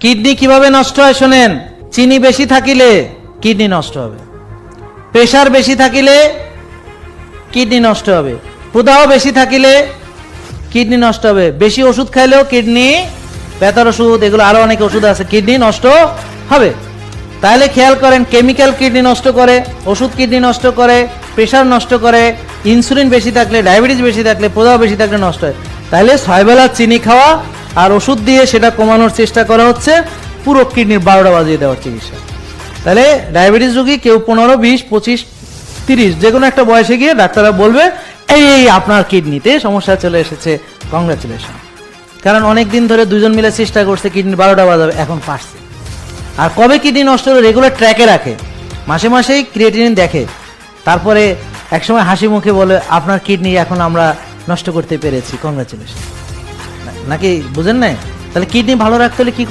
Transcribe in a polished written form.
Kidney কিভাবে নষ্ট হয় শোনেন। চিনি বেশি থাকিলে কিডনি নষ্ট হবে, প্রেসার বেশি থাকিলে কিডনি নষ্ট হবে, প্রদাহ বেশি থাকিলে কিডনি নষ্ট হবে, বেশি ওষুধ খাইলেও কিডনি, ব্যথার ওষুধ, এগুলো আরো অনেক ওষুধ আছে, কিডনি নষ্ট হবে। তাহলে খেয়াল করেন, কেমিক্যাল কিডনি নষ্ট করে, ওষুধ কিডনি নষ্ট করে, প্রেসার নষ্ট করে, ইনসুলিন বেশি থাকলে, ডায়াবেটিস বেশি থাকলে, প্রদাহ বেশি থাকলে নষ্ট হয়। তাহলে 6 বেলা চিনি খাওয়া আর ওষুধ দিয়ে সেটা কমানোর চেষ্টা করা হচ্ছে, পুরো কিডনির 12টা বাজিয়ে দেওয়ার চিকিৎসা। তাহলে ডায়াবেটিস রোগী কেউ 15, 20, 25, 30 যে কোনো একটা বয়সে গিয়ে ডাক্তাররা বলবে এই আপনার কিডনিতে সমস্যা চলে এসেছে, কংগ্রাচুলেশন। কারণ অনেক দিন ধরে দুজন মিলে চেষ্টা করছে কিডনি 12টা বাজাবে, এখন পারছে। আর কবে কিডনি নষ্ট হলো রেগুলার ট্র্যাকে রাখে, মাসে মাসেই ক্রিয়েটিনিন দেখে, তারপরে একসময় হাসি মুখে বলে আপনার কিডনি এখন আমরা নষ্ট করতে পেরেছি, কংগ্রাচুলেশন। নাকি বুঝেন নাই? তাহলে কিডনি ভালো রাখতে হলে কি করতে